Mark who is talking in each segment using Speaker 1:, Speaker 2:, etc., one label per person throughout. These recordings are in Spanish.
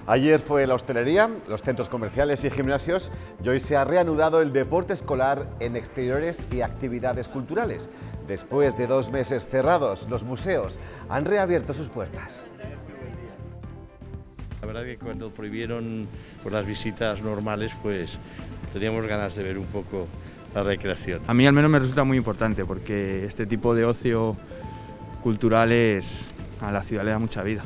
Speaker 1: Ayer fue la hostelería, los centros comerciales y gimnasios y hoy se ha reanudado el deporte escolar en exteriores y actividades culturales. Después de 2 meses cerrados, los museos han reabierto sus puertas.
Speaker 2: La verdad que cuando prohibieron las visitas normales, pues teníamos ganas de ver un poco la recreación.
Speaker 3: A mí al menos me resulta muy importante porque este tipo de ocio cultural a la ciudad le da mucha vida.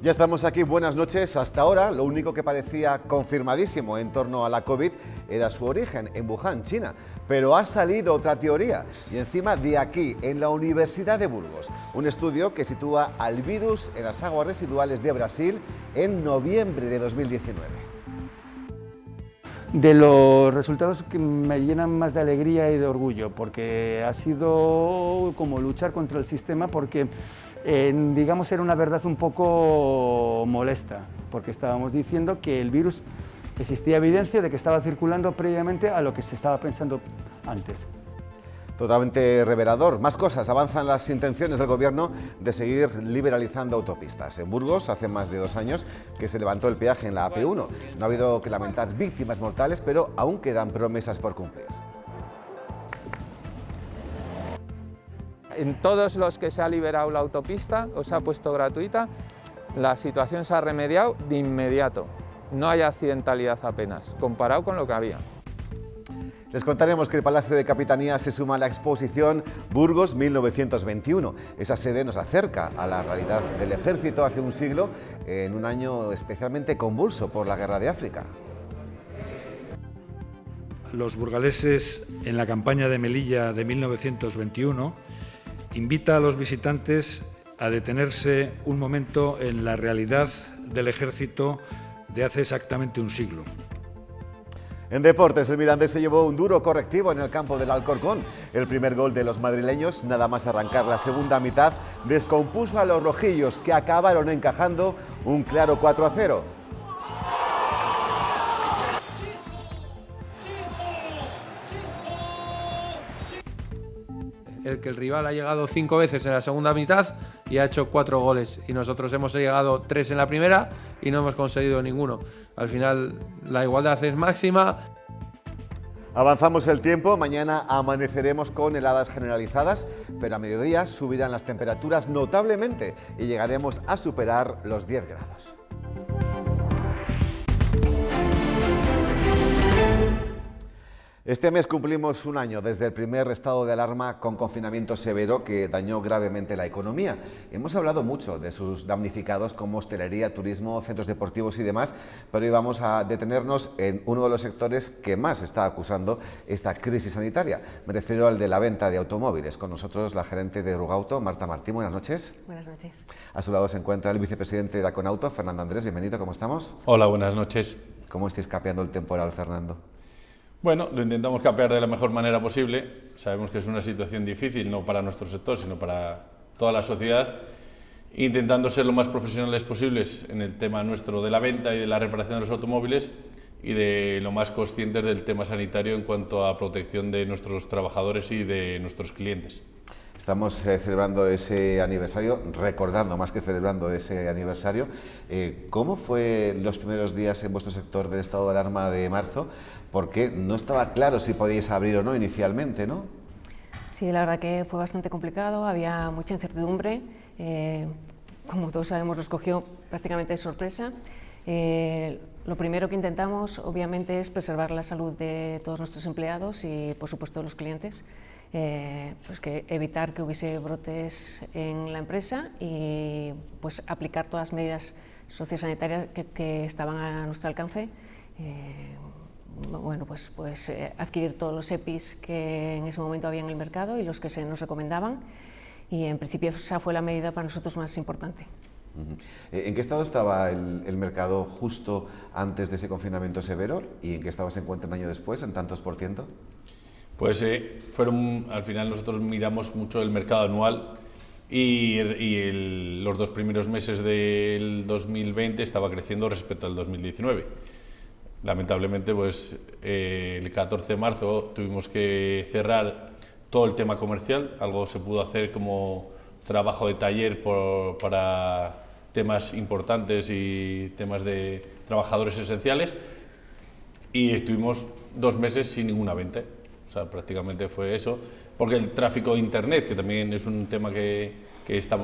Speaker 1: Ya estamos aquí, buenas noches. Hasta ahora, lo único que parecía confirmadísimo en torno a la COVID era su origen, en Wuhan, China. Pero ha salido otra teoría, y encima de aquí, en la Universidad de Burgos. Un estudio que sitúa al virus en las aguas residuales de Brasil en noviembre de 2019.
Speaker 4: De los resultados que me llenan más de alegría y de orgullo, porque ha sido como luchar contra el sistema, porque digamos era una verdad un poco molesta, porque estábamos diciendo que el virus existía evidencia de que estaba circulando previamente a lo que se estaba pensando antes.
Speaker 1: Totalmente revelador. Más cosas. Avanzan las intenciones del gobierno de seguir liberalizando autopistas. En Burgos, hace más de 2 años que se levantó el peaje en la AP1. No ha habido que lamentar víctimas mortales, pero aún quedan promesas por cumplir.
Speaker 5: En todos los que se ha liberado la autopista o se ha puesto gratuita, la situación se ha remediado de inmediato. No hay accidentalidad apenas, comparado con lo que había.
Speaker 1: Les contaremos que el Palacio de Capitanía se suma a la exposición Burgos 1921. Esa sede nos acerca a la realidad del ejército hace un siglo, en un año especialmente convulso por la Guerra de África.
Speaker 6: Los burgaleses en la campaña de Melilla de 1921 invita a los visitantes a detenerse un momento en la realidad del ejército de hace exactamente un siglo.
Speaker 1: En deportes, el Mirandés se llevó un duro correctivo en el campo del Alcorcón. El primer gol de los madrileños, nada más arrancar la segunda mitad, descompuso a los rojillos, que acabaron encajando un claro 4-0.
Speaker 7: El rival ha llegado 5 veces en la segunda mitad y ha hecho 4 goles. Y nosotros hemos llegado 3 en la primera y no hemos conseguido ninguno. Al final la igualdad es máxima.
Speaker 1: Avanzamos el tiempo, mañana amaneceremos con heladas generalizadas, pero a mediodía subirán las temperaturas notablemente y llegaremos a superar los 10 grados. Este mes cumplimos un año desde el primer estado de alarma con confinamiento severo que dañó gravemente la economía. Hemos hablado mucho de sus damnificados como hostelería, turismo, centros deportivos y demás, pero hoy vamos a detenernos en uno de los sectores que más está acusando esta crisis sanitaria. Me refiero al de la venta de automóviles. Con nosotros la gerente de Rugauto, Marta Martín. Buenas noches.
Speaker 8: Buenas noches. A
Speaker 1: su lado se encuentra el vicepresidente de Aconauto, Fernando Andrés. Bienvenido, ¿cómo estamos?
Speaker 9: Hola, buenas noches.
Speaker 1: ¿Cómo estáis capeando el temporal, Fernando?
Speaker 9: Bueno, lo intentamos capear de la mejor manera posible. Sabemos que es una situación difícil, no para nuestro sector, sino para toda la sociedad, intentando ser lo más profesionales posibles en el tema nuestro de la venta y de la reparación de los automóviles y de lo más conscientes del tema sanitario en cuanto a protección de nuestros trabajadores y de nuestros clientes.
Speaker 1: Estamos celebrando ese aniversario, recordando más que celebrando ese aniversario. ¿Cómo fue los primeros días en vuestro sector del estado de alarma de marzo? Porque no estaba claro si podíais abrir o no inicialmente, ¿no?
Speaker 8: Sí, la verdad que fue bastante complicado, había mucha incertidumbre. Como todos sabemos, nos cogió prácticamente de sorpresa. Lo primero que intentamos, obviamente, es preservar la salud de todos nuestros empleados y, por supuesto, de los clientes. Pues que evitar que hubiese brotes en la empresa y pues aplicar todas las medidas sociosanitarias que estaban a nuestro alcance. Bueno, pues adquirir todos los EPIs que en ese momento había en el mercado y los que se nos recomendaban, y en principio esa fue la medida para nosotros más importante.
Speaker 1: ¿En qué estado estaba el mercado justo antes de ese confinamiento severo y en qué estado se encuentra un año después, en tantos por ciento?
Speaker 9: Pues al final nosotros miramos mucho el mercado anual y los 2 primeros meses del 2020 estaba creciendo respecto al 2019. Lamentablemente, pues el 14 de marzo tuvimos que cerrar todo el tema comercial. Algo se pudo hacer como trabajo de taller para temas importantes y temas de trabajadores esenciales, y estuvimos 2 meses sin ninguna venta. O sea, prácticamente fue eso, porque el tráfico de Internet, que también es un tema que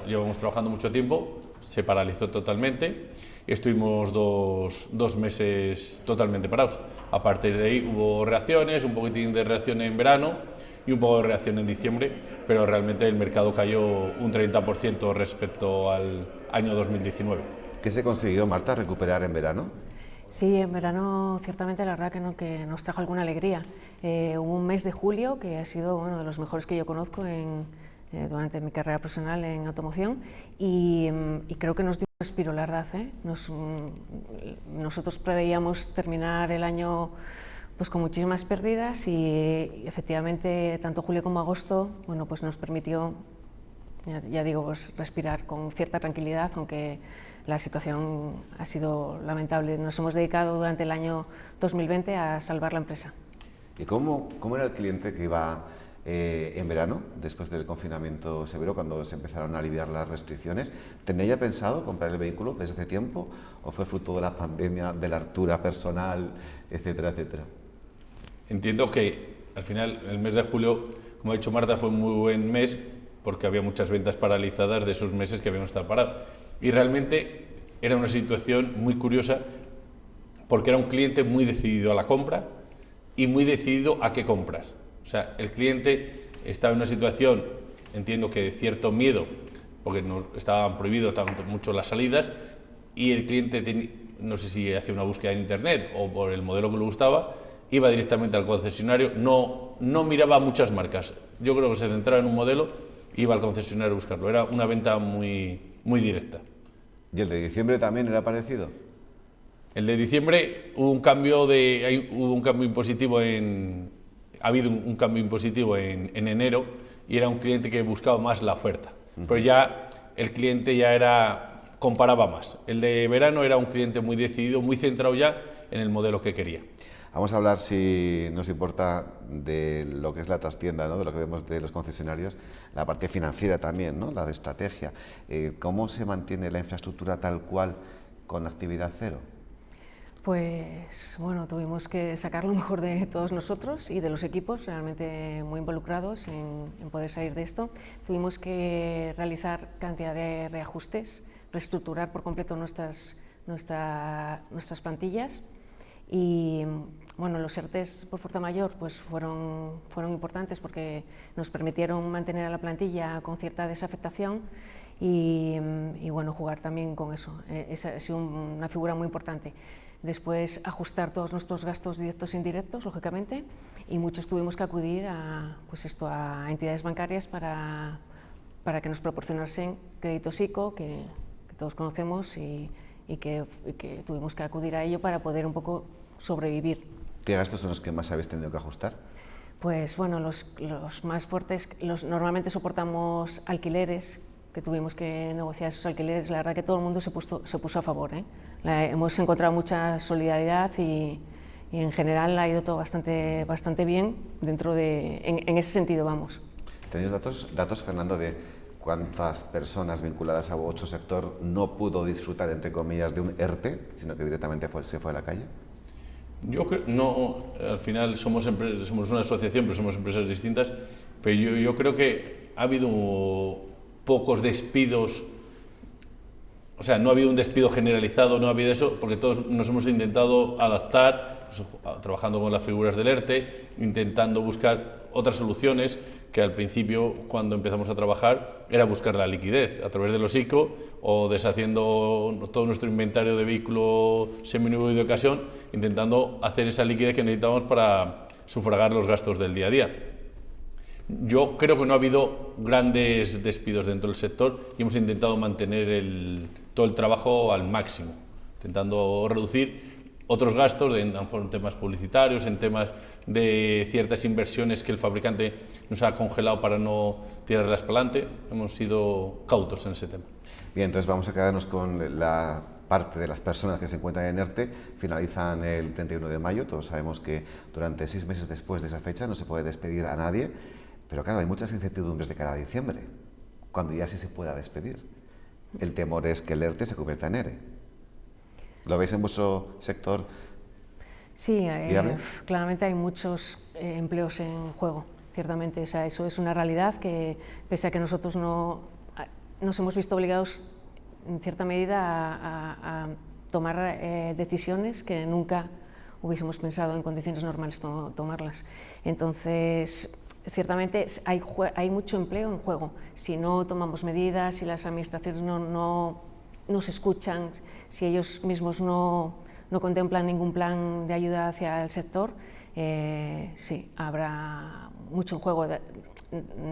Speaker 9: llevamos trabajando mucho tiempo, se paralizó totalmente y estuvimos dos meses totalmente parados. A partir de ahí hubo reacciones, un poquitín de reacción en verano y un poco de reacción en diciembre, pero realmente el mercado cayó un 30% respecto al año 2019.
Speaker 1: ¿Qué se consiguió, Marta, recuperar en verano?
Speaker 8: Sí, en verano ciertamente la verdad que nos trajo alguna alegría. Hubo un mes de julio que ha sido uno de los mejores que yo conozco durante mi carrera profesional en automoción y creo que nos dio un respiro, la verdad. Nosotros preveíamos terminar el año pues con muchísimas pérdidas y efectivamente tanto julio como agosto pues nos permitió, ya digo, pues respirar con cierta tranquilidad, aunque la situación ha sido lamentable. Nos hemos dedicado durante el año 2020 a salvar la empresa.
Speaker 1: ¿Y cómo era el cliente que iba en verano, después del confinamiento severo, cuando se empezaron a aliviar las restricciones? ¿Tenía ya pensado comprar el vehículo desde hace tiempo o fue fruto de la pandemia, de la hartura personal, etcétera, etcétera?
Speaker 9: Entiendo que al final el mes de julio, como ha dicho Marta, fue un muy buen mes porque había muchas ventas paralizadas de esos meses que habíamos estado parados. Y realmente era una situación muy curiosa porque era un cliente muy decidido a la compra y muy decidido a qué compras. O sea, el cliente estaba en una situación, entiendo que de cierto miedo, porque nos estaban prohibidos tanto mucho las salidas, y el cliente, no sé si hacía una búsqueda en internet o por el modelo que le gustaba, iba directamente al concesionario, no miraba muchas marcas. Yo creo que se centraba en un modelo e iba al concesionario a buscarlo. Era una venta muy directa.
Speaker 1: ¿Y el de diciembre también era parecido?
Speaker 9: El de diciembre hubo un cambio impositivo ha habido un cambio impositivo en enero y era un cliente que buscaba más la oferta. Pero ya el cliente comparaba más. El de verano era un cliente muy decidido, muy centrado ya en el modelo que quería.
Speaker 1: Vamos a hablar, si nos importa, de lo que es la trastienda, ¿no? De lo que vemos de los concesionarios, la parte financiera también, ¿no? La de estrategia. ¿Cómo se mantiene la infraestructura tal cual con actividad cero?
Speaker 8: Pues bueno, tuvimos que sacar lo mejor de todos nosotros y de los equipos realmente muy involucrados en poder salir de esto. Tuvimos que realizar cantidad de reajustes, reestructurar por completo nuestras plantillas. Y bueno, los ERTEs por fuerza mayor pues fueron importantes porque nos permitieron mantener a la plantilla con cierta desafectación y bueno, jugar también con eso. Esa ha sido una figura muy importante. Después ajustar todos nuestros gastos directos e indirectos, lógicamente, y muchos tuvimos que acudir a entidades bancarias para que nos proporcionasen créditos ICO, que todos conocemos y que tuvimos que acudir a ello para poder un poco sobrevivir.
Speaker 1: ¿Qué gastos son los que más habéis tenido que ajustar?
Speaker 8: Pues bueno, los más fuertes, normalmente soportamos alquileres, que tuvimos que negociar esos alquileres. La verdad que todo el mundo se puso a favor, ¿eh? Hemos encontrado mucha solidaridad y en general ha ido todo bastante bien en ese sentido, vamos.
Speaker 1: ¿Tenéis datos, Fernando, de cuántas personas vinculadas a vuestro sector no pudo disfrutar, entre comillas, de un ERTE, sino que directamente se fue a la calle?
Speaker 9: Yo creo, no, al final somos una asociación, pero somos empresas distintas, pero yo creo que ha habido pocos despidos, o sea, no ha habido un despido generalizado, no ha habido eso, porque todos nos hemos intentado adaptar, pues, trabajando con las figuras del ERTE, intentando buscar otras soluciones, que al principio, cuando empezamos a trabajar, era buscar la liquidez a través de los ICO o deshaciendo todo nuestro inventario de vehículo seminuevo y de ocasión, intentando hacer esa liquidez que necesitábamos para sufragar los gastos del día a día. Yo creo que no ha habido grandes despidos dentro del sector y hemos intentado mantener todo el trabajo al máximo, intentando reducir otros gastos, a lo mejor en temas publicitarios, en temas de ciertas inversiones que el fabricante nos ha congelado para no tirarlas para adelante. Hemos sido cautos en ese tema.
Speaker 1: Bien, entonces vamos a quedarnos con la parte de las personas que se encuentran en ERTE. Finalizan el 31 de mayo, todos sabemos que durante 6 meses después de esa fecha no se puede despedir a nadie, pero claro, hay muchas incertidumbres de cara a diciembre, cuando ya sí se pueda despedir. el temor es que el ERTE se convierta en ERE. ¿Lo veis en vuestro sector?
Speaker 8: Sí,
Speaker 1: viable?
Speaker 8: Claramente hay muchos empleos en juego, ciertamente. O sea, eso es una realidad que, pese a que nosotros nos hemos visto obligados, en cierta medida, a tomar decisiones que nunca hubiésemos pensado en condiciones normales tomarlas. Entonces, ciertamente hay mucho empleo en juego. Si no tomamos medidas, si las administraciones no se escuchan, si ellos mismos no contemplan ningún plan de ayuda hacia el sector, sí, habrá mucho en juego.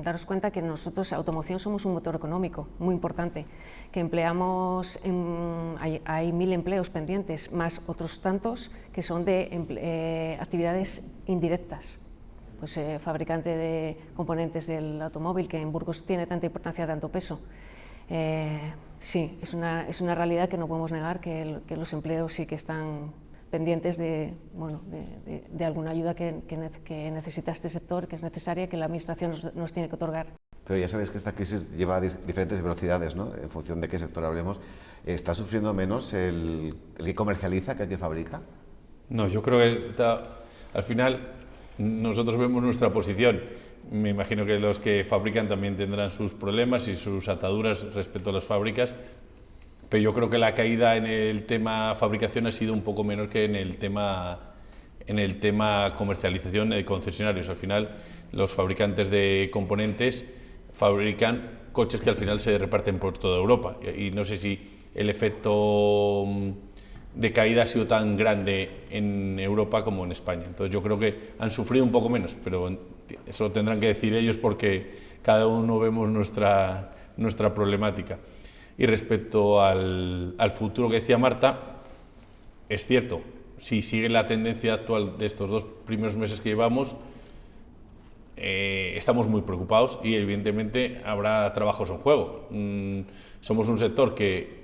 Speaker 8: Daros cuenta que nosotros, automoción, somos un motor económico muy importante, que empleamos, hay 1000 empleos pendientes, más otros tantos que son de actividades indirectas. Pues fabricante de componentes del automóvil, que en Burgos tiene tanta importancia, tanto peso. Sí, es una realidad que no podemos negar, que los empleos sí que están pendientes de alguna ayuda que necesita este sector, que es necesaria, que la Administración nos tiene que otorgar.
Speaker 1: Pero ya sabéis que esta crisis lleva a diferentes velocidades, ¿no? En función de qué sector hablemos. ¿Está sufriendo menos el que comercializa que el que fabrica?
Speaker 9: No, yo creo que al final nosotros vemos nuestra posición. Me imagino que los que fabrican también tendrán sus problemas y sus ataduras respecto a las fábricas, pero yo creo que la caída en el tema fabricación ha sido un poco menor que en el tema comercialización de concesionarios. Al final, los fabricantes de componentes fabrican coches que al final se reparten por toda Europa, y no sé si el efecto de caída ha sido tan grande en Europa como en España. Entonces yo creo que han sufrido un poco menos, pero eso lo tendrán que decir ellos, porque cada uno vemos nuestra problemática. Y respecto al futuro que decía Marta, es cierto, si sigue la tendencia actual de estos 2 primeros meses que llevamos, estamos muy preocupados y evidentemente habrá trabajos en juego. Somos un sector que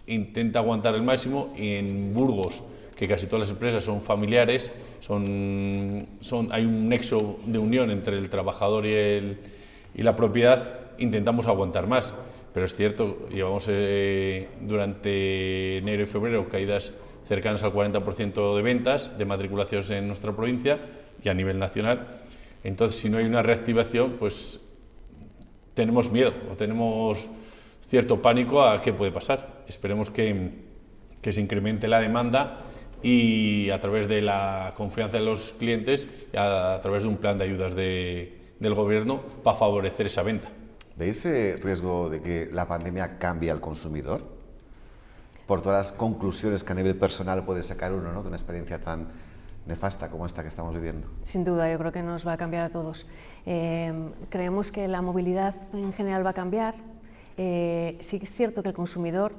Speaker 9: intenta aguantar el máximo, y en Burgos, que casi todas las empresas son familiares, hay un nexo de unión entre el trabajador y la propiedad, intentamos aguantar más. Pero es cierto, llevamos durante enero y febrero caídas cercanas al 40% de ventas, de matriculaciones en nuestra provincia y a nivel nacional. Entonces, si no hay una reactivación, pues tenemos miedo o tenemos cierto pánico a qué puede pasar. Esperemos que se incremente la demanda, y a través de la confianza de los clientes, a través de un plan de ayudas del Gobierno para favorecer esa venta.
Speaker 1: ¿Veis riesgo de que la pandemia cambie al consumidor? Por todas las conclusiones que a nivel personal puede sacar uno, ¿no?, de una experiencia tan nefasta como esta que estamos viviendo.
Speaker 8: Sin duda, yo creo que nos va a cambiar a todos. Creemos que la movilidad en general va a cambiar. Sí que es cierto que el consumidor,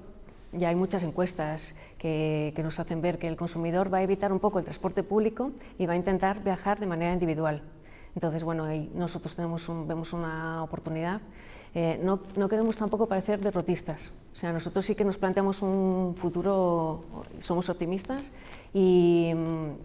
Speaker 8: ya hay muchas encuestas que nos hacen ver que el consumidor va a evitar un poco el transporte público y va a intentar viajar de manera individual. Entonces, bueno, ahí nosotros vemos una oportunidad. No queremos tampoco parecer derrotistas. O sea, nosotros sí que nos planteamos un futuro, somos optimistas, y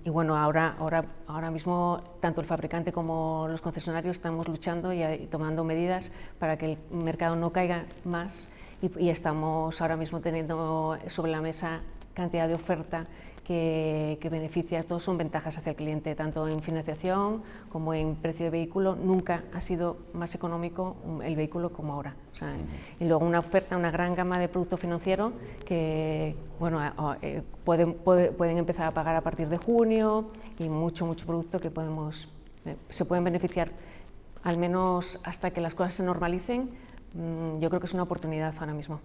Speaker 8: bueno, ahora mismo tanto el fabricante como los concesionarios estamos luchando y tomando medidas para que el mercado no caiga más, y estamos ahora mismo teniendo sobre la mesa cantidad de oferta que beneficia. Todos son ventajas hacia el cliente, tanto en financiación como en precio de vehículo. Nunca ha sido más económico el vehículo como ahora. O sea, y luego una oferta, una gran gama de producto financiero que, bueno, pueden empezar a pagar a partir de junio, y mucho producto que se pueden beneficiar, al menos hasta que las cosas se normalicen. Yo creo que es una oportunidad ahora mismo.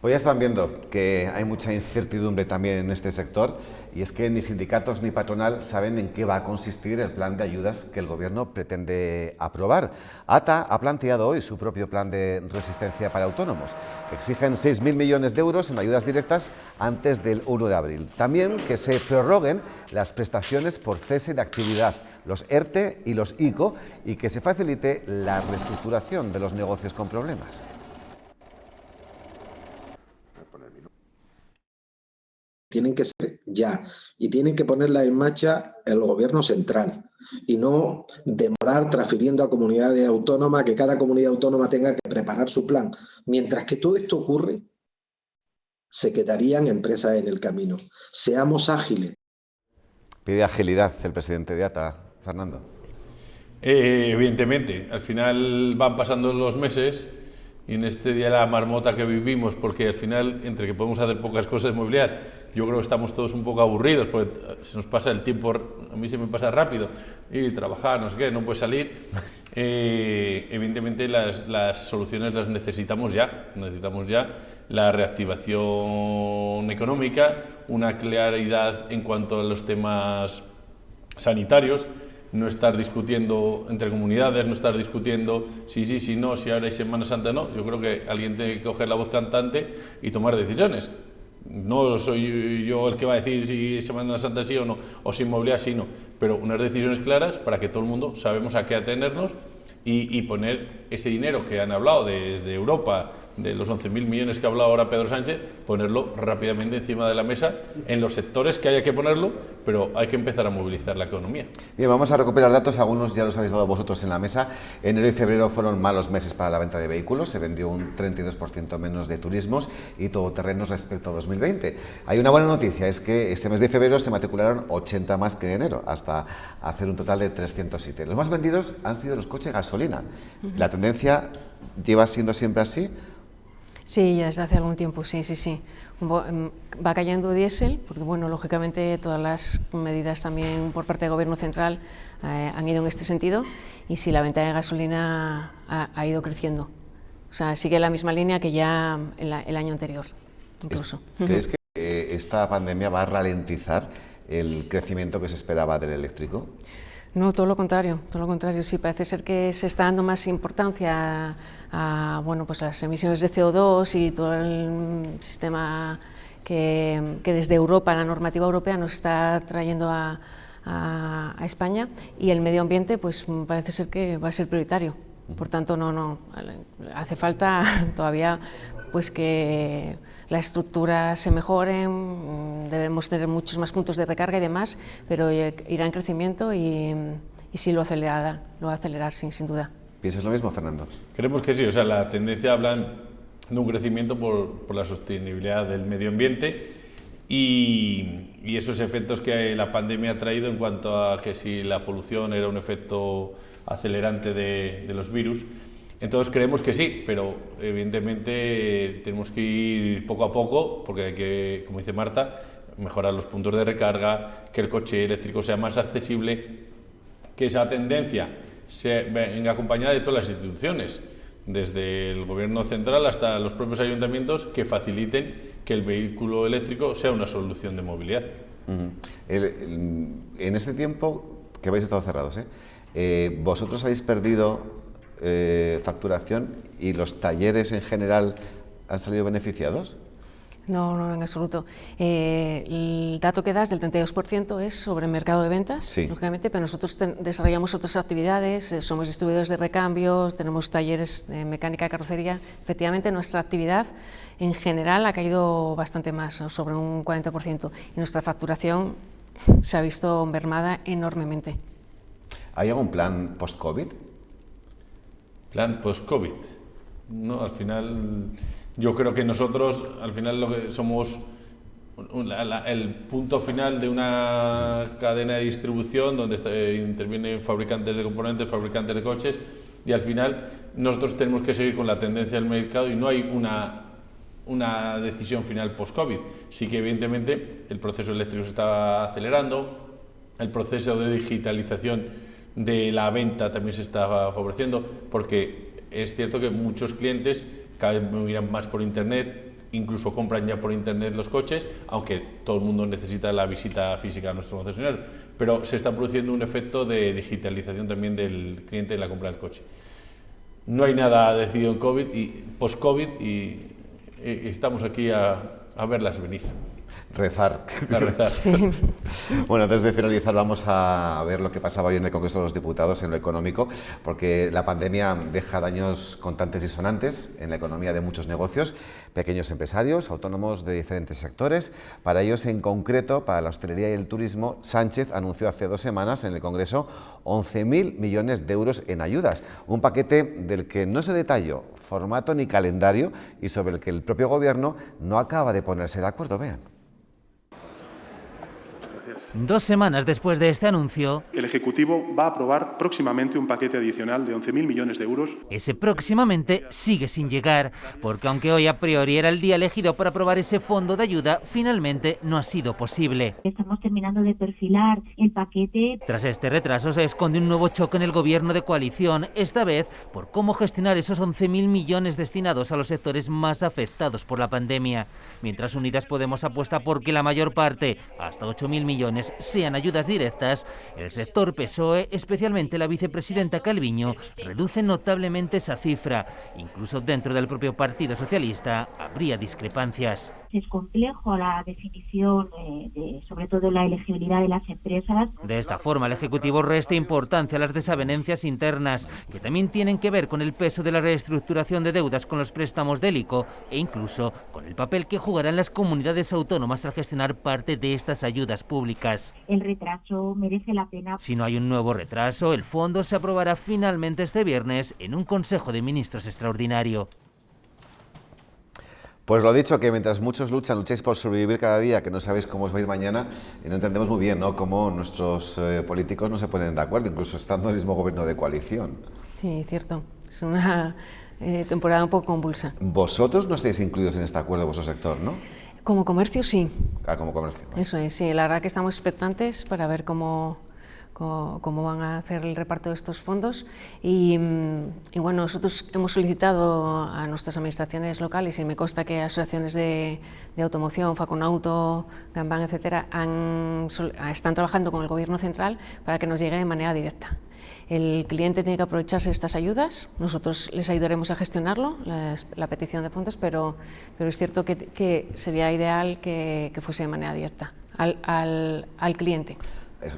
Speaker 1: Pues ya están viendo que hay mucha incertidumbre también en este sector, y es que ni sindicatos ni patronal saben en qué va a consistir el plan de ayudas que el Gobierno pretende aprobar. ATA ha planteado hoy su propio plan de resistencia para autónomos. Exigen 6.000 millones de euros en ayudas directas antes del 1 de abril. También que se prorroguen las prestaciones por cese de actividad, los ERTE y los ICO, y que se facilite la reestructuración de los negocios con problemas.
Speaker 10: Tienen que ser ya, y tienen que ponerla en marcha el Gobierno central, y no demorar transfiriendo a comunidades autónomas, que cada comunidad autónoma tenga que preparar su plan. Mientras que todo esto ocurre, se quedarían empresas en el camino. Seamos ágiles.
Speaker 1: Pide agilidad el presidente de ATA, Fernando.
Speaker 9: Evidentemente, al final van pasando los meses y en este día la marmota que vivimos, porque al final, entre que podemos hacer pocas cosas de movilidad, yo creo que estamos todos un poco aburridos, porque se nos pasa el tiempo, a mí se me pasa rápido, ir, trabajar, no sé qué, no puedes salir. Evidentemente las soluciones las necesitamos ya, la reactivación económica, una claridad en cuanto a los temas sanitarios, no estar discutiendo entre comunidades, no estar discutiendo si no, si ahora hay Semana Santa no. Yo creo que alguien tiene que coger la voz cantante y tomar decisiones. No soy yo el que va a decir si Semana Santa sí o no, o si movilidad sí o no, pero unas decisiones claras para que todo el mundo sabemos a qué atenernos y poner ese dinero que han hablado desde Europa, de los 11.000 millones que ha hablado ahora Pedro Sánchez, ponerlo rápidamente encima de la mesa en los sectores que haya que ponerlo, pero hay que empezar a movilizar la economía.
Speaker 1: Bien, vamos a recopilar datos, algunos ya los habéis dado vosotros en la mesa. Enero y febrero fueron malos meses para la venta de vehículos, se vendió un 32% menos de turismos y todoterrenos respecto a 2020. Hay una buena noticia, es que este mes de febrero se matricularon 80 más que en enero, hasta hacer un total de 307. Los más vendidos han sido los coches gasolina. ¿La tendencia lleva siendo siempre así?
Speaker 8: Sí, ya desde hace algún tiempo, sí. Va cayendo diésel, porque bueno, lógicamente todas las medidas también por parte del Gobierno central han ido en este sentido, y sí, la venta de gasolina ha ido creciendo. O sea, sigue la misma línea que ya el año anterior, incluso.
Speaker 1: ¿Crees que esta pandemia va a ralentizar el crecimiento que se esperaba del eléctrico?
Speaker 8: No, todo lo contrario, sí, parece ser que se está dando más importancia a pues las emisiones de CO2 y todo el sistema que desde Europa, la normativa europea, nos está trayendo a España, y el medio ambiente pues parece ser que va a ser prioritario. Por tanto, no hace falta todavía pues que la estructura se mejore, debemos tener muchos más puntos de recarga y demás, pero irá en crecimiento y sí lo va a acelerar sin duda.
Speaker 1: ¿Piensas lo mismo, Fernando?
Speaker 9: Creemos que sí, o sea, la tendencia habla de un crecimiento por la sostenibilidad del medio ambiente y esos efectos que la pandemia ha traído en cuanto a que si la polución era un efecto acelerante de los virus. Entonces creemos que sí, pero evidentemente tenemos que ir poco a poco, porque hay que, como dice Marta, mejorar los puntos de recarga, que el coche eléctrico sea más accesible, que esa tendencia venga acompañada de todas las instituciones, desde el Gobierno central hasta los propios ayuntamientos, que faciliten que el vehículo eléctrico sea una solución de movilidad.
Speaker 1: En este tiempo que habéis estado cerrados, ¿vosotros habéis perdido facturación y los talleres en general han salido beneficiados?
Speaker 8: No, en absoluto. El dato que das del 32% es sobre el mercado de ventas, sí, lógicamente, pero nosotros desarrollamos otras actividades, somos distribuidores de recambios, tenemos talleres de mecánica de carrocería. Efectivamente, nuestra actividad en general ha caído bastante más, sobre un 40%, y nuestra facturación se ha visto mermada enormemente.
Speaker 1: ¿Hay algún plan post-COVID?
Speaker 9: Plan post-COVID. No, al final, yo creo que nosotros, al final, lo que somos el punto final de una cadena de distribución donde intervienen fabricantes de componentes, fabricantes de coches, y al final nosotros tenemos que seguir con la tendencia del mercado y no hay una decisión final post-COVID. Sí que evidentemente el proceso eléctrico se está acelerando, el proceso de digitalización de la venta también se está favoreciendo, porque es cierto que muchos clientes cada vez miran más por internet, incluso compran ya por internet los coches, aunque todo el mundo necesita la visita física a nuestro concesionario, pero se está produciendo un efecto de digitalización también del cliente en la compra del coche. No hay nada decidido en COVID y post-COVID y estamos aquí a verlas venir.
Speaker 1: Rezar.
Speaker 9: A rezar.
Speaker 8: Sí.
Speaker 1: Bueno, antes de finalizar vamos a ver lo que pasaba hoy en el Congreso de los Diputados en lo económico, porque la pandemia deja daños contantes y sonantes en la economía de muchos negocios, pequeños empresarios, autónomos de diferentes sectores. Para ellos, en concreto, para la hostelería y el turismo, Sánchez anunció hace 2 semanas en el Congreso 11.000 millones de euros en ayudas, un paquete del que no se detalló formato ni calendario y sobre el que el propio Gobierno no acaba de ponerse de acuerdo. Vean.
Speaker 11: 2 semanas después de este anuncio,
Speaker 12: el Ejecutivo va a aprobar próximamente un paquete adicional de 11.000 millones de euros.
Speaker 11: Ese próximamente sigue sin llegar, porque aunque hoy a priori era el día elegido para aprobar ese fondo de ayuda, finalmente no ha sido posible.
Speaker 13: Estamos terminando de perfilar el paquete.
Speaker 11: Tras este retraso se esconde un nuevo choque en el gobierno de coalición, esta vez por cómo gestionar esos 11.000 millones destinados a los sectores más afectados por la pandemia. Mientras Unidas Podemos apuesta por que la mayor parte, hasta 8.000 millones, sean ayudas directas, el sector PSOE, especialmente la vicepresidenta Calviño, reduce notablemente esa cifra. Incluso dentro del propio Partido Socialista habría discrepancias.
Speaker 13: Es complejo la definición sobre todo la elegibilidad de las empresas.
Speaker 11: De esta forma, el Ejecutivo resta importancia a las desavenencias internas, que también tienen que ver con el peso de la reestructuración de deudas con los préstamos del ICO e incluso con el papel que jugarán las comunidades autónomas al gestionar parte de estas ayudas públicas.
Speaker 13: El retraso merece la pena.
Speaker 11: Si no hay un nuevo retraso, el fondo se aprobará finalmente este viernes en un Consejo de Ministros extraordinario.
Speaker 1: Pues lo dicho, que mientras muchos lucháis por sobrevivir cada día, que no sabéis cómo os va a ir mañana, y no entendemos muy bien, ¿no?, cómo nuestros políticos no se ponen de acuerdo, incluso estando en el mismo gobierno de coalición.
Speaker 8: Sí, cierto. Es una temporada un poco convulsa.
Speaker 1: Vosotros no estáis incluidos en este acuerdo, vuestro sector, ¿no?
Speaker 8: Como comercio, sí.
Speaker 1: Ah, como comercio. ¿No?
Speaker 8: Eso es, sí. La verdad que estamos expectantes para ver cómo van a hacer el reparto de estos fondos y bueno, nosotros hemos solicitado a nuestras administraciones locales y me consta que asociaciones de automoción, Faconauto, Gambán, etcétera, están trabajando con el Gobierno central para que nos llegue de manera directa. El cliente tiene que aprovecharse de estas ayudas, nosotros les ayudaremos a gestionarlo, la petición de fondos, pero es cierto que sería ideal que fuese de manera directa al cliente.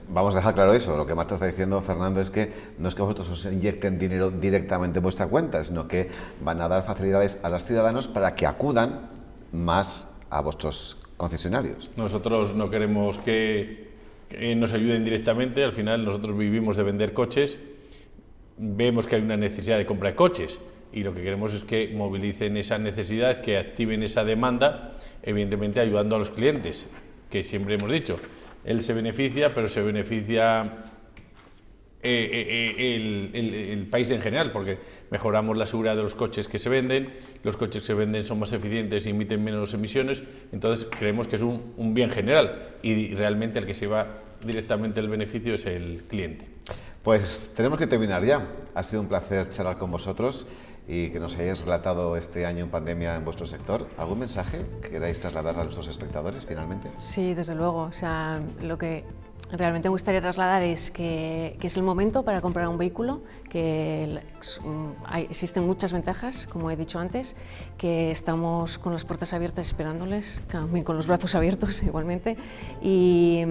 Speaker 1: Vamos a dejar claro eso, lo que Marta está diciendo, Fernando, es que no es que vosotros os inyecten dinero directamente en vuestra cuenta, sino que van a dar facilidades a los ciudadanos para que acudan más a vuestros concesionarios.
Speaker 9: Nosotros no queremos que nos ayuden directamente, al final nosotros vivimos de vender coches, vemos que hay una necesidad de compra de coches y lo que queremos es que movilicen esa necesidad, que activen esa demanda, evidentemente ayudando a los clientes, que siempre hemos dicho. Él se beneficia, pero se beneficia el país en general, porque mejoramos la seguridad de los coches que se venden, los coches que se venden son más eficientes y emiten menos emisiones, entonces creemos que es un bien general y realmente el que se lleva directamente el beneficio es el cliente.
Speaker 1: Pues tenemos que terminar ya. Ha sido un placer charlar con vosotros y que nos hayáis relatado este año en pandemia en vuestro sector. ¿Algún mensaje que queráis trasladar a nuestros espectadores finalmente?
Speaker 8: Sí, desde luego. O sea, lo que realmente me gustaría trasladar es que es el momento para comprar un vehículo, que existen muchas ventajas, como he dicho antes, que estamos con las puertas abiertas esperándoles, con los brazos abiertos igualmente, y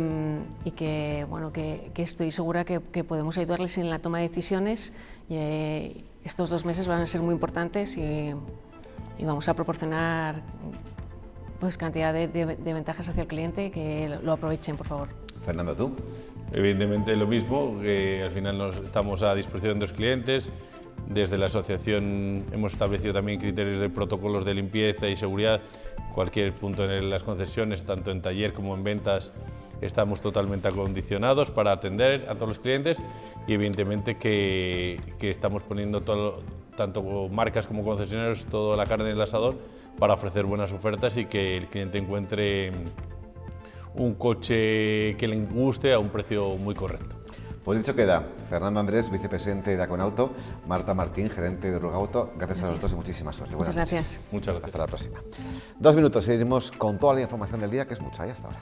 Speaker 8: que, bueno, que estoy segura que podemos ayudarles en la toma de decisiones. Estos 2 meses van a ser muy importantes y vamos a proporcionar pues cantidad de ventajas hacia el cliente, que lo aprovechen, por favor.
Speaker 1: Fernando, ¿tú?
Speaker 9: Evidentemente lo mismo, que al final estamos a disposición de los clientes. Desde la asociación hemos establecido también criterios de protocolos de limpieza y seguridad. Cualquier punto en las concesiones, tanto en taller como en ventas, estamos totalmente acondicionados para atender a todos los clientes y evidentemente que estamos poniendo tanto marcas como concesionarios toda la carne en el asador para ofrecer buenas ofertas y que el cliente encuentre un coche que le guste a un precio muy correcto.
Speaker 1: Pues dicho queda, Fernando Andrés, vicepresidente de Aconauto, Marta Martín, gerente de Rugauto. Gracias a los dos y muchísima suerte.
Speaker 8: Muchas gracias.
Speaker 9: Muchas gracias.
Speaker 1: Hasta la próxima. 2 minutos, seguimos con toda la información del día, que es mucha, y hasta ahora.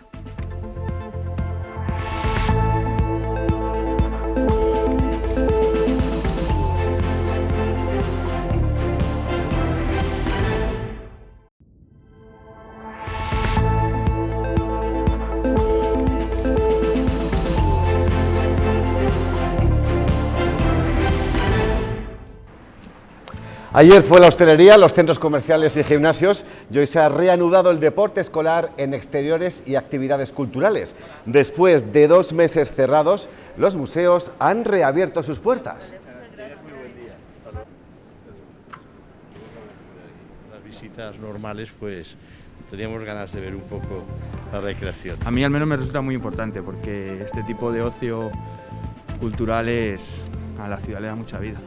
Speaker 1: Ayer fue la hostelería, los centros comerciales y gimnasios y hoy se ha reanudado el deporte escolar en exteriores y actividades culturales. Después de 2 meses cerrados, los museos han reabierto sus puertas.
Speaker 2: Las visitas normales, pues teníamos ganas de ver un poco la recreación.
Speaker 3: A mí al menos me resulta muy importante porque este tipo de ocio cultural a la ciudad le da mucha vida.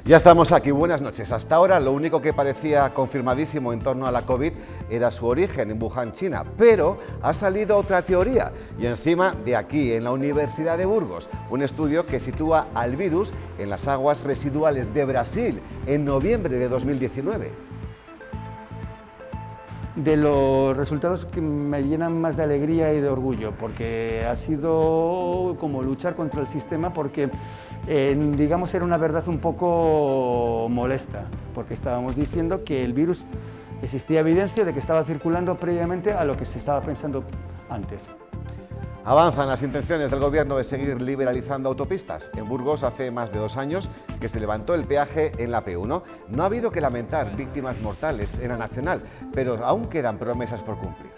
Speaker 1: Ya estamos aquí, buenas noches. Hasta ahora lo único que parecía confirmadísimo en torno a la COVID era su origen en Wuhan, China, pero ha salido otra teoría y encima de aquí, en la Universidad de Burgos, un estudio que sitúa al virus en las aguas residuales de Brasil en noviembre de 2019.
Speaker 4: De los resultados que me llenan más de alegría y de orgullo, porque ha sido como luchar contra el sistema, porque digamos era una verdad un poco molesta, porque estábamos diciendo que el virus existía evidencia de que estaba circulando previamente a lo que se estaba pensando antes.
Speaker 1: Avanzan las intenciones del Gobierno de seguir liberalizando autopistas. En Burgos hace más de 2 años que se levantó el peaje en la P1. No ha habido que lamentar víctimas mortales en la nacional, pero aún quedan promesas por cumplir.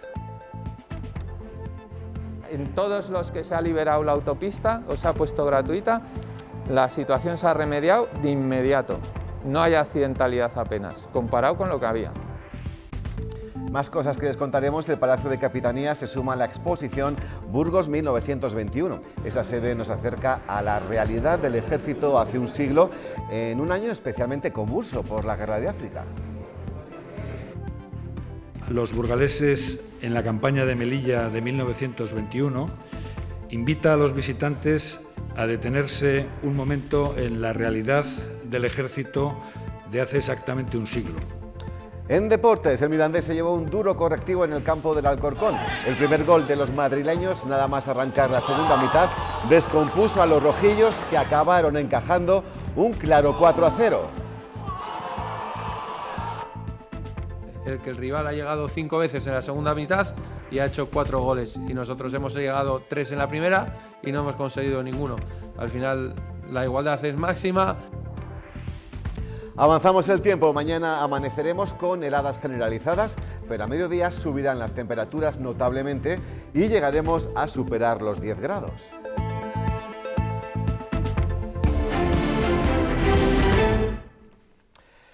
Speaker 5: En todos los que se ha liberado la autopista o se ha puesto gratuita, la situación se ha remediado de inmediato. No hay accidentalidad apenas, comparado con lo que había.
Speaker 1: Más cosas que les contaremos. El Palacio de Capitanía se suma a la exposición Burgos 1921. Esa sede nos acerca a la realidad del ejército hace un siglo, en un año especialmente convulso por la Guerra de África.
Speaker 6: Los burgaleses en la campaña de Melilla de 1921 invita a los visitantes a detenerse un momento en la realidad del ejército de hace exactamente un siglo.
Speaker 1: En deportes, el Mirandés se llevó un duro correctivo en el campo del Alcorcón. El primer gol de los madrileños, nada más arrancar la segunda mitad, descompuso a los rojillos, que acabaron encajando un claro 4-0.
Speaker 7: El rival ha llegado 5 veces en la segunda mitad y ha hecho 4 goles. Y nosotros hemos llegado 3 en la primera y no hemos conseguido ninguno. Al final la igualdad es máxima.
Speaker 1: Avanzamos el tiempo, mañana amaneceremos con heladas generalizadas, pero a mediodía subirán las temperaturas notablemente y llegaremos a superar los 10 grados.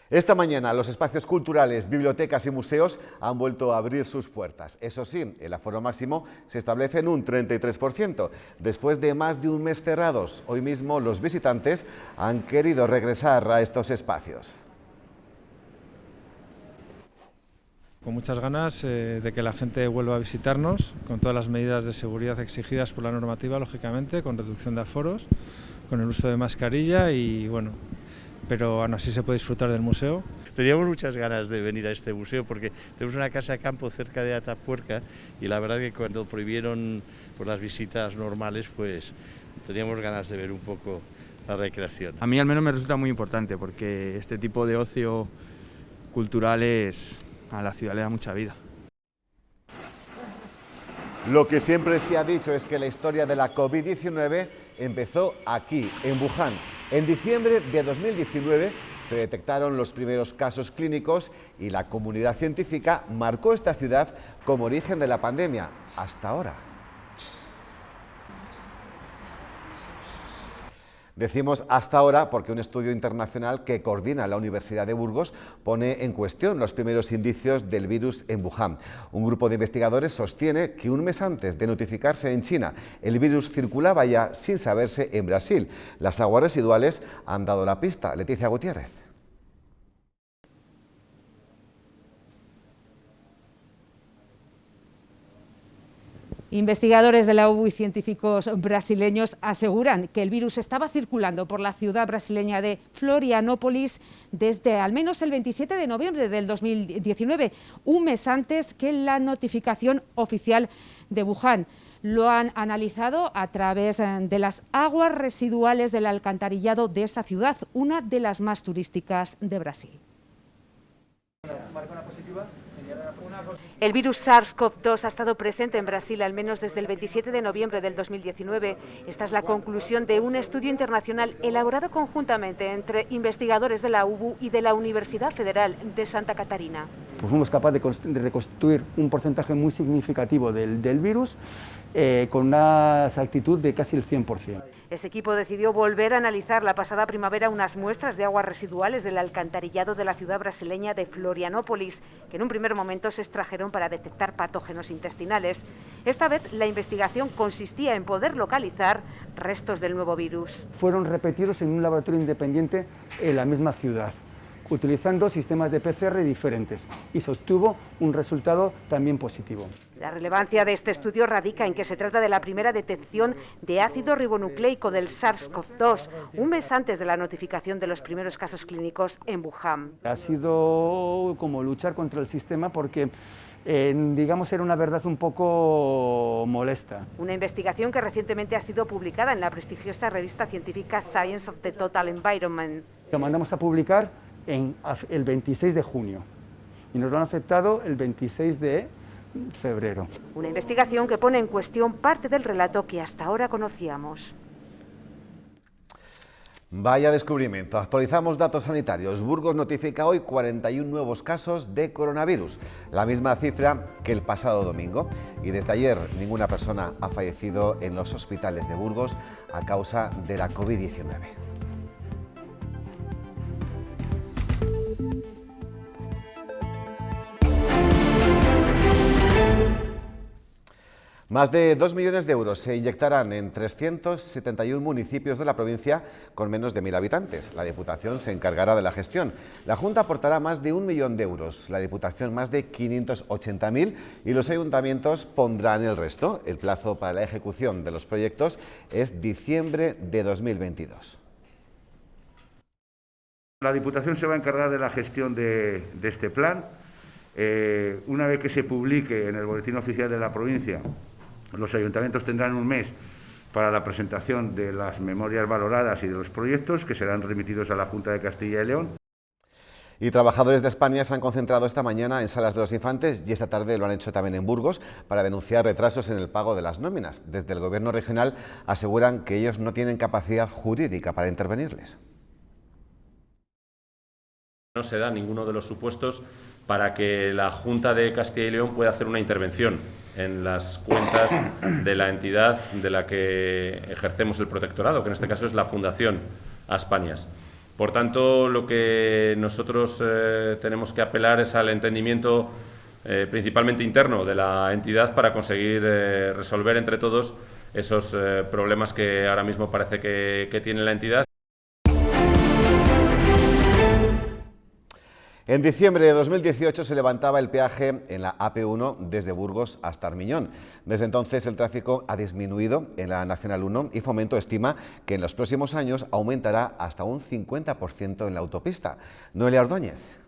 Speaker 1: Esta mañana los espacios culturales, bibliotecas y museos han vuelto a abrir sus puertas. Eso sí, el aforo máximo se establece en un 33%. Después de más de un mes cerrados, hoy mismo los visitantes han querido regresar a estos espacios.
Speaker 14: Con muchas ganas de que la gente vuelva a visitarnos, con todas las medidas de seguridad exigidas por la normativa, lógicamente, con reducción de aforos, con el uso de mascarilla y bueno, pero aún así se puede disfrutar del museo.
Speaker 2: Teníamos muchas ganas de venir a este museo porque tenemos una casa de campo cerca de Atapuerca y la verdad que cuando prohibieron las visitas normales, pues teníamos ganas de ver un poco la recreación.
Speaker 3: A mí al menos me resulta muy importante porque este tipo de ocio cultural a la ciudad le da mucha vida.
Speaker 1: Lo que siempre se ha dicho es que la historia de la COVID-19 empezó aquí, en Wuhan. En diciembre de 2019 se detectaron los primeros casos clínicos y la comunidad científica marcó esta ciudad como origen de la pandemia, hasta ahora. Decimos hasta ahora porque un estudio internacional que coordina la Universidad de Burgos pone en cuestión los primeros indicios del virus en Wuhan. Un grupo de investigadores sostiene que un mes antes de notificarse en China, el virus circulaba ya sin saberse en Brasil. Las aguas residuales han dado la pista. Leticia Gutiérrez.
Speaker 15: Investigadores de la UBU y científicos brasileños aseguran que el virus estaba circulando por la ciudad brasileña de Florianópolis desde al menos el 27 de noviembre del 2019, un mes antes que la notificación oficial de Wuhan. Lo han analizado a través de las aguas residuales del alcantarillado de esa ciudad, una de las más turísticas de Brasil.
Speaker 16: Marca una positiva, señala una
Speaker 15: El virus SARS-CoV-2 ha estado presente en Brasil al menos desde el 27 de noviembre del 2019. Esta es la conclusión de un estudio internacional elaborado conjuntamente entre investigadores de la UBU y de la Universidad Federal de Santa Catarina.
Speaker 4: Pues fuimos capaces de reconstruir un porcentaje muy significativo del virus con una exactitud de casi el 100%.
Speaker 15: Ese equipo decidió volver a analizar la pasada primavera unas muestras de aguas residuales del alcantarillado de la ciudad brasileña de Florianópolis, que en un primer momento se extrajeron para detectar patógenos intestinales. Esta vez la investigación consistía en poder localizar restos del nuevo virus.
Speaker 4: Fueron repetidos en un laboratorio independiente en la misma ciudad, utilizando sistemas de PCR diferentes, y se obtuvo un resultado también positivo.
Speaker 15: La relevancia de este estudio radica en que se trata de la primera detección de ácido ribonucleico del SARS-CoV-2, un mes antes de la notificación de los primeros casos clínicos en Wuhan.
Speaker 4: Ha sido como luchar contra el sistema porque digamos, era una verdad un poco molesta.
Speaker 15: Una investigación que recientemente ha sido publicada en la prestigiosa revista científica Science of the Total Environment.
Speaker 4: Lo mandamos a publicar el 26 de junio y nos lo han aceptado el 26 de febrero.
Speaker 15: Una investigación que pone en cuestión parte del relato que hasta ahora conocíamos.
Speaker 1: Vaya descubrimiento. Actualizamos datos sanitarios. Burgos notifica hoy 41 nuevos casos de coronavirus, la misma cifra que el pasado domingo. Y desde ayer ninguna persona ha fallecido en los hospitales de Burgos a causa de la COVID-19. Más de 2 millones de euros se inyectarán en 371 municipios de la provincia con menos de 1.000 habitantes. La Diputación se encargará de la gestión. La Junta aportará más de 1 millón de euros, la Diputación más de 580.000 y los ayuntamientos pondrán el resto. El plazo para la ejecución de los proyectos es diciembre de 2022.
Speaker 16: La Diputación se va a encargar de la gestión de este plan. Una vez que se publique en el Boletín Oficial de la provincia, los ayuntamientos tendrán un mes para la presentación de las memorias valoradas y de los proyectos que serán remitidos a la Junta de Castilla y León.
Speaker 1: Y trabajadores de España se han concentrado esta mañana en Salas de los Infantes y esta tarde lo han hecho también en Burgos para denunciar retrasos en el pago de las nóminas. Desde el Gobierno regional aseguran que ellos no tienen capacidad jurídica para intervenirles.
Speaker 17: No se da ninguno de los supuestos para que la Junta de Castilla y León pueda hacer una intervención en las cuentas de la entidad de la que ejercemos el protectorado, que en este caso es la Fundación Aspanias. Por tanto, lo que nosotros tenemos que apelar es al entendimiento principalmente interno de la entidad para conseguir resolver entre todos esos problemas que ahora mismo parece que tiene la entidad.
Speaker 1: En diciembre de 2018 se levantaba el peaje en la AP1 desde Burgos hasta Armiñón. Desde entonces el tráfico ha disminuido en la Nacional 1 y Fomento estima que en los próximos años aumentará hasta un 50% en la autopista. Noelia Ordóñez.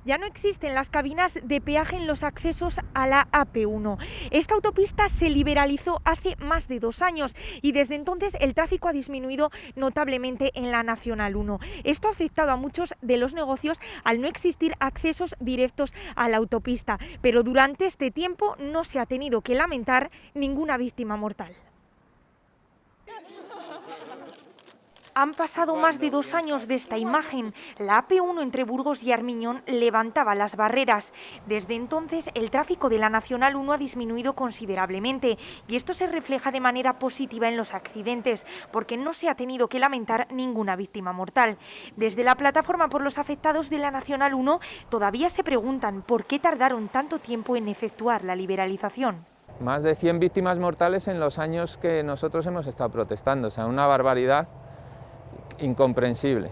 Speaker 18: Ya no existen las cabinas de peaje en los accesos a la AP1. Esta autopista se liberalizó hace más de 2 años y desde entonces el tráfico ha disminuido notablemente en la Nacional 1. Esto ha afectado a muchos de los negocios al no existir accesos directos a la autopista, pero durante este tiempo no se ha tenido que lamentar ninguna víctima mortal. Han pasado más de 2 años de esta imagen. La AP1 entre Burgos y Armiñón levantaba las barreras. Desde entonces el tráfico de la Nacional 1 ha disminuido considerablemente y esto se refleja de manera positiva en los accidentes, porque no se ha tenido que lamentar ninguna víctima mortal. Desde la plataforma por los afectados de la Nacional 1 todavía se preguntan por qué tardaron tanto tiempo en efectuar la liberalización.
Speaker 5: Más de 100 víctimas mortales en los años que nosotros hemos estado protestando, o sea, una barbaridad incomprensible.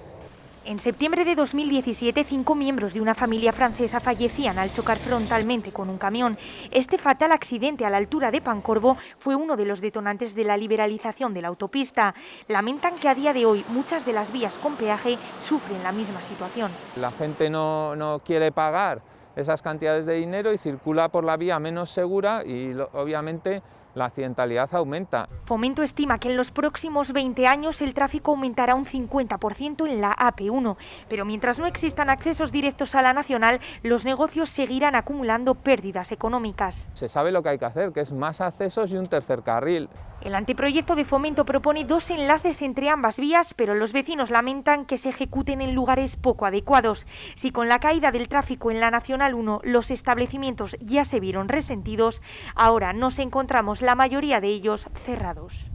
Speaker 18: En septiembre de 2017, 5 miembros de una familia francesa fallecían al chocar frontalmente con un camión. Este fatal accidente a la altura de Pancorbo fue uno de los detonantes de la liberalización de la autopista. Lamentan que a día de hoy muchas de las vías con peaje sufren la misma situación.
Speaker 5: La gente no quiere pagar esas cantidades de dinero y circula por la vía menos segura y obviamente la accidentalidad aumenta.
Speaker 18: Fomento estima que en los próximos 20 años el tráfico aumentará un 50% en la AP1, pero mientras no existan accesos directos a la nacional, los negocios seguirán acumulando pérdidas económicas.
Speaker 5: Se sabe lo que hay que hacer, que es más accesos y un tercer carril.
Speaker 18: El anteproyecto de Fomento propone 2 enlaces entre ambas vías, pero los vecinos lamentan que se ejecuten en lugares poco adecuados. Si con la caída del tráfico en la Nacional 1 los establecimientos ya se vieron resentidos, ahora nos encontramos la mayoría de ellos cerrados.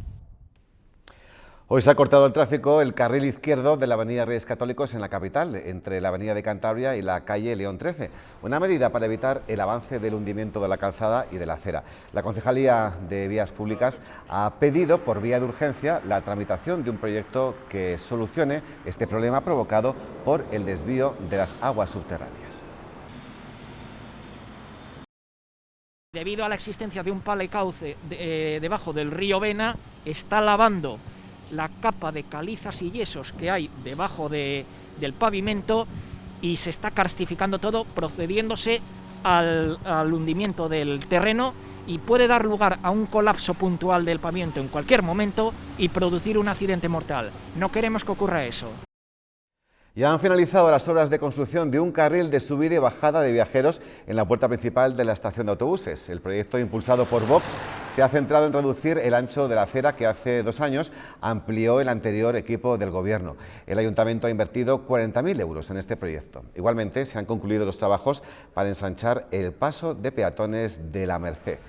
Speaker 1: Hoy se ha cortado el tráfico el carril izquierdo de la avenida Reyes Católicos en la capital, entre la avenida de Cantabria y la calle León 13, una medida para evitar el avance del hundimiento de la calzada y de la acera. La Concejalía de Vías Públicas ha pedido por vía de urgencia la tramitación de un proyecto que solucione este problema provocado por el desvío de las aguas subterráneas.
Speaker 19: Debido a la existencia de un palecauce debajo del río Vena, está lavando la capa de calizas y yesos que hay debajo del pavimento y se está karstificando todo, procediéndose al hundimiento del terreno, y puede dar lugar a un colapso puntual del pavimento en cualquier momento y producir un accidente mortal. No queremos que ocurra eso.
Speaker 1: Ya han finalizado las obras de construcción de un carril de subida y bajada de viajeros en la puerta principal de la estación de autobuses. El proyecto, impulsado por Vox, se ha centrado en reducir el ancho de la acera que hace 2 años amplió el anterior equipo del Gobierno. El Ayuntamiento ha invertido 40.000 euros en este proyecto. Igualmente, se han concluido los trabajos para ensanchar el paso de peatones de la Merced.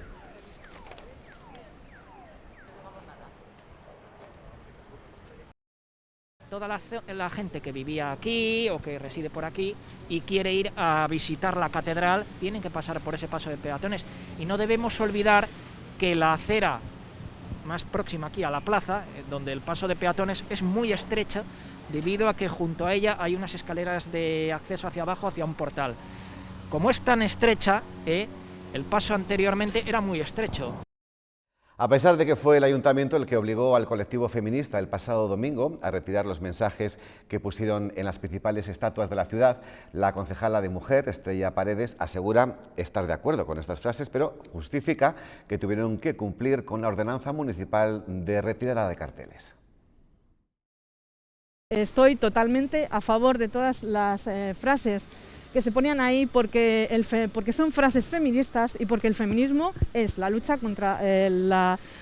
Speaker 19: Toda la gente que vivía aquí o que reside por aquí y quiere ir a visitar la catedral, tienen que pasar por ese paso de peatones. Y no debemos olvidar que la acera más próxima aquí a la plaza, donde el paso de peatones es muy estrecha, debido a que junto a ella hay unas escaleras de acceso hacia abajo, hacia un portal. Como es tan estrecha, el paso anteriormente era muy estrecho.
Speaker 1: A pesar de que fue el Ayuntamiento el que obligó al colectivo feminista el pasado domingo a retirar los mensajes que pusieron en las principales estatuas de la ciudad, la concejala de Mujer, Estrella Paredes, asegura estar de acuerdo con estas frases, pero justifica que tuvieron que cumplir con la ordenanza municipal de retirada de carteles.
Speaker 20: Estoy totalmente a favor de todas las frases que se ponían ahí porque son frases feministas y porque el feminismo es la lucha contra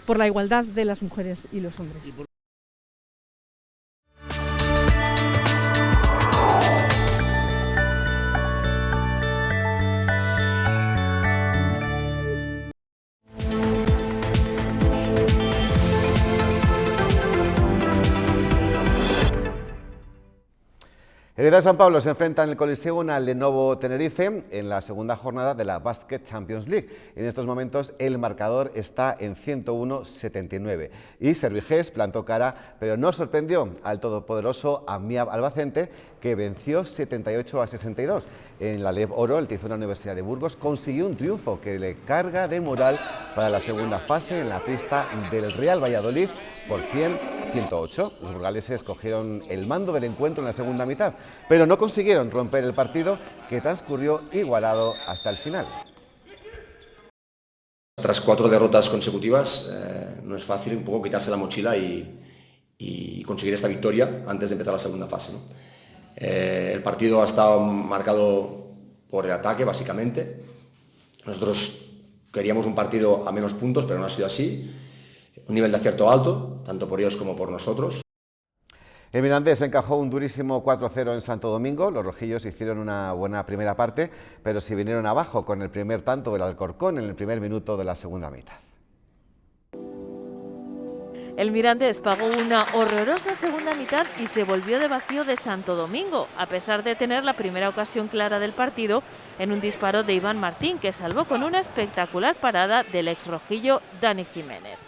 Speaker 20: por la igualdad de las mujeres y los hombres.
Speaker 1: Hereda San Pablo se enfrenta en el Coliseum al Lenovo Tenerife en la segunda jornada de la Basket Champions League. En estos momentos el marcador está en 101-79 y Servigés plantó cara, pero no sorprendió al todopoderoso Amiab Albacete, que venció 78-62. En la LEB Oro, el Tizona Universidad de Burgos consiguió un triunfo que le carga de moral para la segunda fase en la pista del Real Valladolid por 100-108. Los burgaleses cogieron el mando del encuentro en la segunda mitad, pero no consiguieron romper el partido, que transcurrió igualado hasta el final.
Speaker 21: Tras 4 derrotas consecutivas, no es fácil un poco quitarse la mochila y conseguir esta victoria antes de empezar la segunda fase, ¿no? El partido ha estado marcado por el ataque, básicamente. Nosotros queríamos un partido a menos puntos, pero no ha sido así. Un nivel de acierto alto, tanto por ellos como por nosotros.
Speaker 1: El Mirandés encajó un durísimo 4-0 en Santo Domingo. Los rojillos hicieron una buena primera parte, pero se vinieron abajo con el primer tanto del Alcorcón en el primer minuto de la segunda mitad.
Speaker 22: El Mirandés pagó una horrorosa segunda mitad y se volvió de vacío de Santo Domingo, a pesar de tener la primera ocasión clara del partido en un disparo de Iván Martín, que salvó con una espectacular parada del exrojillo Dani Jiménez.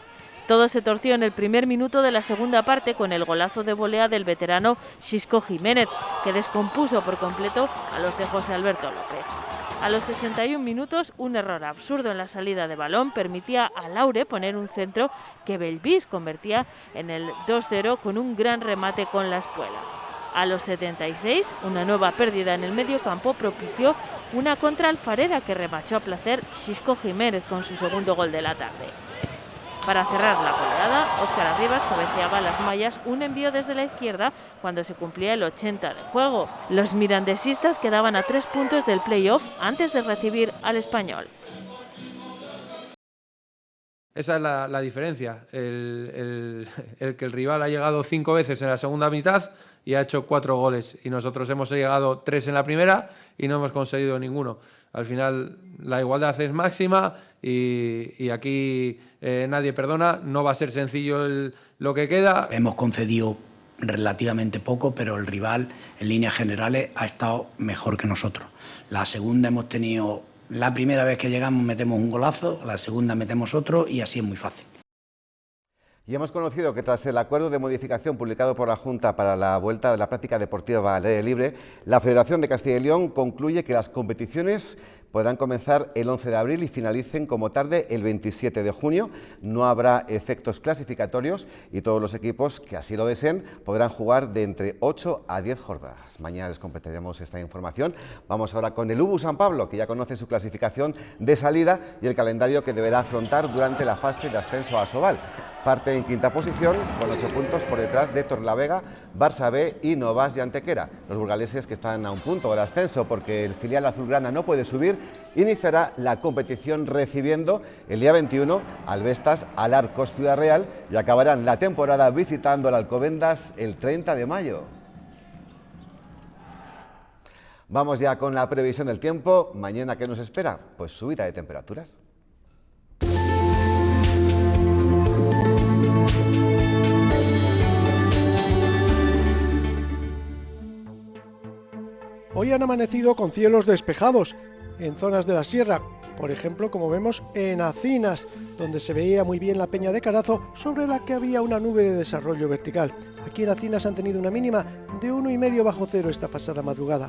Speaker 22: Todo se torció en el primer minuto de la segunda parte con el golazo de volea del veterano Xisco Jiménez, que descompuso por completo a los de José Alberto López. A los 61 minutos, un error absurdo en la salida de balón permitía a Laure poner un centro que Belvis convertía en el 2-0 con un gran remate con la espuela. A los 76, una nueva pérdida en el medio campo propició una contra alfarera que remachó a placer Xisco Jiménez con su segundo gol de la tarde. Para cerrar la goleada, Óscar Arribas cabeceaba las mallas un envío desde la izquierda cuando se cumplía el 80 de juego. Los mirandesistas quedaban a 3 puntos del play-off antes de recibir al Español.
Speaker 7: Esa es la diferencia, el que el rival ha llegado 5 veces en la segunda mitad y ha hecho 4 goles, y nosotros hemos llegado 3 en la primera y no hemos conseguido ninguno. Al final la igualdad es máxima y aquí nadie perdona, no va a ser sencillo lo que queda.
Speaker 10: Hemos concedido relativamente poco, pero el rival en líneas generales ha estado mejor que nosotros. La segunda hemos tenido... La primera vez que llegamos metemos un golazo, la segunda metemos otro y así es muy fácil.
Speaker 1: Y hemos conocido que tras el acuerdo de modificación publicado por la Junta para la vuelta de la práctica deportiva al aire libre, la Federación de Castilla y León concluye que las competiciones podrán comenzar el 11 de abril y finalicen como tarde el 27 de junio. No habrá efectos clasificatorios y todos los equipos que así lo deseen podrán jugar de entre 8 a 10 jornadas. Mañana les completaremos esta información. Vamos ahora con el UBU San Pablo, que ya conoce su clasificación de salida y el calendario que deberá afrontar durante la fase de ascenso a Asobal. Parte en quinta posición, con 8 puntos por detrás de Torlavega, Barça B y Novas y Antequera. Los burgaleses, que están a un punto del ascenso porque el filial azulgrana no puede subir, iniciará la competición recibiendo el día 21 al Vestas, al Arcos Ciudad Real, y acabarán la temporada visitando al Alcobendas el 30 de mayo. Vamos ya con la previsión del tiempo. Mañana, ¿qué nos espera? Pues subida de temperaturas.
Speaker 12: Hoy han amanecido con cielos despejados en zonas de la sierra, por ejemplo, como vemos en Acinas, donde se veía muy bien la Peña de Carazo, sobre la que había una nube de desarrollo vertical. Aquí en Acinas han tenido una mínima de 1,5 bajo cero esta pasada madrugada.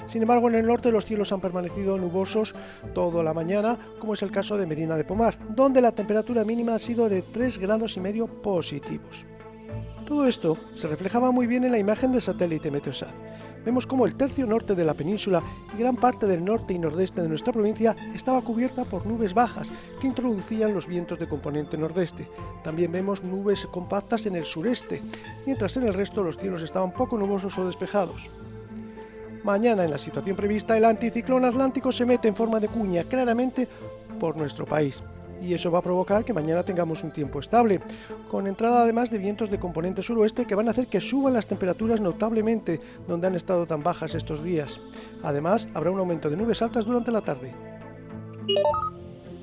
Speaker 12: Sin embargo, en el norte los cielos han permanecido nubosos toda la mañana, como es el caso de Medina de Pomar, donde la temperatura mínima ha sido de 3,5 grados positivos. Todo esto se reflejaba muy bien en la imagen del satélite Meteosat. Vemos cómo el tercio norte de la península y gran parte del norte y nordeste de nuestra provincia estaba cubierta por nubes bajas que introducían los vientos de componente nordeste. También vemos nubes compactas en el sureste, mientras en el resto los cielos estaban poco nubosos o despejados. Mañana, en la situación prevista, el anticiclón atlántico se mete en forma de cuña claramente por nuestro país. Y eso va a provocar que mañana tengamos un tiempo estable, con entrada además de vientos de componente suroeste que van a hacer que suban las temperaturas notablemente donde han estado tan bajas estos días. Además, habrá un aumento de nubes altas durante la tarde.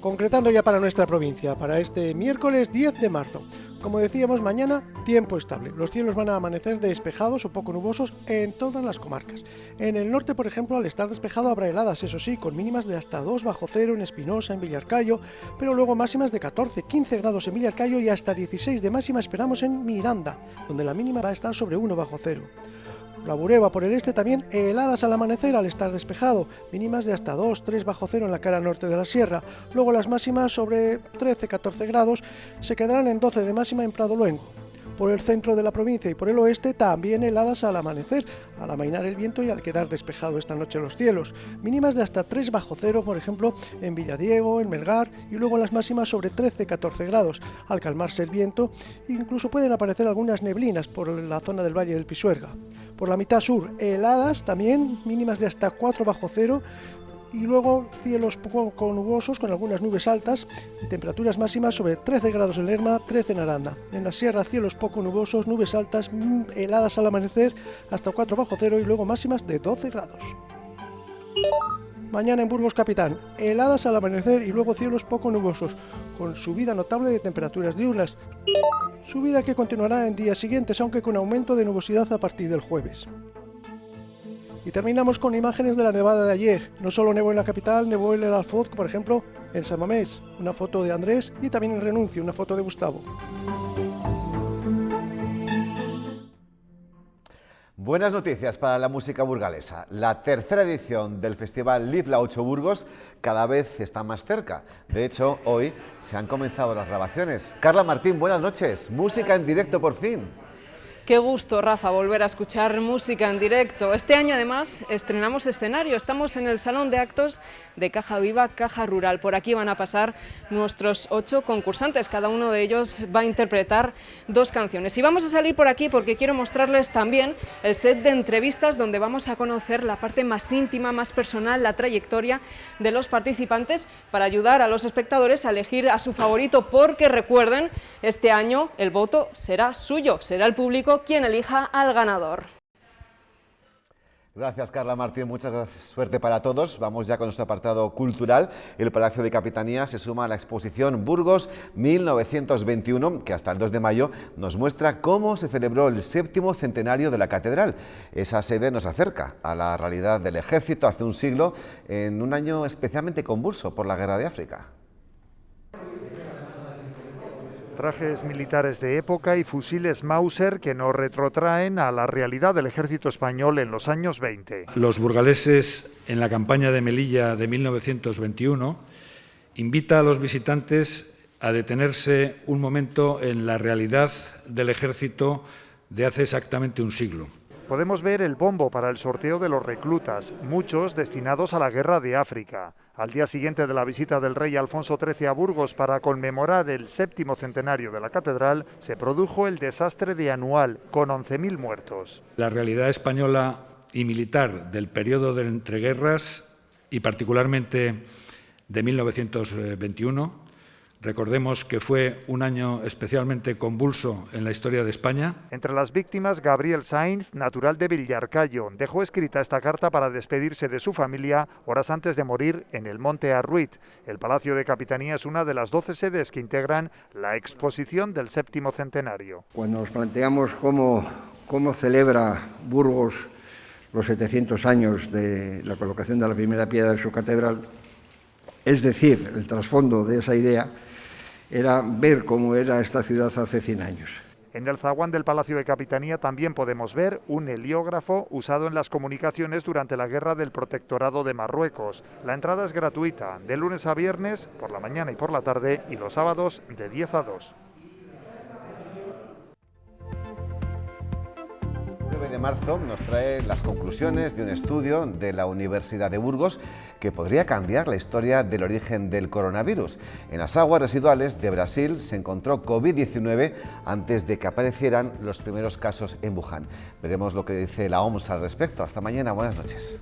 Speaker 12: Concretando ya para nuestra provincia, para este miércoles 10 de marzo. Como decíamos, mañana tiempo estable. Los cielos van a amanecer despejados o poco nubosos en todas las comarcas. En el norte, por ejemplo, al estar despejado habrá heladas, eso sí, con mínimas de hasta 2 bajo cero en Espinosa, en Villarcayo, pero luego máximas de 14, 15 grados en Villarcayo y hasta 16 de máxima esperamos en Miranda, donde la mínima va a estar sobre 1 bajo cero. La Bureba por el este también heladas al amanecer al estar despejado, mínimas de hasta 2, 3 bajo cero en la cara norte de la sierra. Luego las máximas sobre 13, 14 grados se quedarán en 12 de máxima en Prado Luengo. Por el centro de la provincia y por el oeste también heladas al amanecer, al amainar el viento y al quedar despejado esta noche los cielos. Mínimas de hasta 3 bajo cero, por ejemplo, en Villadiego, en Melgar, y luego las máximas sobre 13, 14 grados. Al calmarse el viento, incluso pueden aparecer algunas neblinas por la zona del Valle del Pisuerga. Por la mitad sur, heladas también, mínimas de hasta 4 bajo cero, y luego cielos poco nubosos con algunas nubes altas y temperaturas máximas sobre 13 grados en Lerma, 13 en Aranda. En la sierra cielos poco nubosos, nubes altas, heladas al amanecer hasta 4 bajo cero y luego máximas de 12 grados. Mañana en Burgos Capitán, heladas al amanecer y luego cielos poco nubosos, con subida notable de temperaturas diurnas. Subida que continuará en días siguientes, aunque con aumento de nubosidad a partir del jueves. Y terminamos con imágenes de la nevada de ayer. No solo nevó en la capital, nevó en el Alfoz, por ejemplo, en San Mamés, una foto de Andrés, y también en Renuncio, una foto de Gustavo.
Speaker 1: Buenas noticias para la música burgalesa. La tercera edición del festival Live la 8 Burgos cada vez está más cerca. De hecho, hoy se han comenzado las grabaciones. Carla Martín, buenas noches. Música en directo por fin.
Speaker 11: Qué gusto, Rafa, volver a escuchar música en directo. Este año, además, estrenamos escenario. Estamos en el Salón de Actos de Caja Viva, Caja Rural. Por aquí van a pasar nuestros 8 concursantes. Cada uno de ellos va a interpretar 2 canciones. Y vamos a salir por aquí porque quiero mostrarles también el set de entrevistas donde vamos a conocer la parte más íntima, más personal, la trayectoria de los participantes para ayudar a los espectadores a elegir a su favorito, porque recuerden, este año el voto será suyo, será el público quien elija al ganador.
Speaker 1: Gracias, Carla Martín, muchas gracias. Suerte para todos. Vamos ya con nuestro apartado cultural. El Palacio de Capitanía se suma a la exposición Burgos 1921, que hasta el 2 de mayo nos muestra cómo se celebró el 7º centenario de la catedral. Esa sede nos acerca a la realidad del ejército hace un siglo, en un año especialmente convulso por la Guerra de África.
Speaker 13: Trajes militares de época y fusiles Mauser que nos retrotraen a la realidad del ejército español en los años 20.
Speaker 6: Los burgaleses, en la campaña de Melilla de 1921, invita a los visitantes a detenerse un momento en la realidad del ejército de hace exactamente un siglo.
Speaker 13: Podemos ver el bombo para el sorteo de los reclutas, muchos destinados a la Guerra de África. Al día siguiente de la visita del rey Alfonso XIII a Burgos para conmemorar el 7º centenario de la catedral, se produjo el desastre de Anual, con 11.000 muertos.
Speaker 6: La realidad española y militar del periodo de entreguerras, y particularmente de 1921, recordemos que fue un año especialmente convulso en la historia de España.
Speaker 13: Entre las víctimas, Gabriel Sainz, natural de Villarcayo, dejó escrita esta carta para despedirse de su familia horas antes de morir en el Monte Arruit. El Palacio de Capitanía es una de las 12 sedes que integran la exposición del 7º centenario.
Speaker 23: Cuando nos planteamos cómo celebra Burgos los 700 años de la colocación de la primera piedra de su catedral, es decir, el trasfondo de esa idea era ver cómo era esta ciudad hace 100 años.
Speaker 13: En el zaguán del Palacio de Capitanía también podemos ver un heliógrafo usado en las comunicaciones durante la Guerra del Protectorado de Marruecos. La entrada es gratuita, de lunes a viernes, por la mañana y por la tarde, y los sábados de 10 a 2.
Speaker 1: 9 de marzo nos trae las conclusiones de un estudio de la Universidad de Burgos que podría cambiar la historia del origen del coronavirus. En las aguas residuales de Brasil se encontró COVID-19 antes de que aparecieran los primeros casos en Wuhan. Veremos lo que dice la OMS al respecto. Hasta mañana, buenas noches.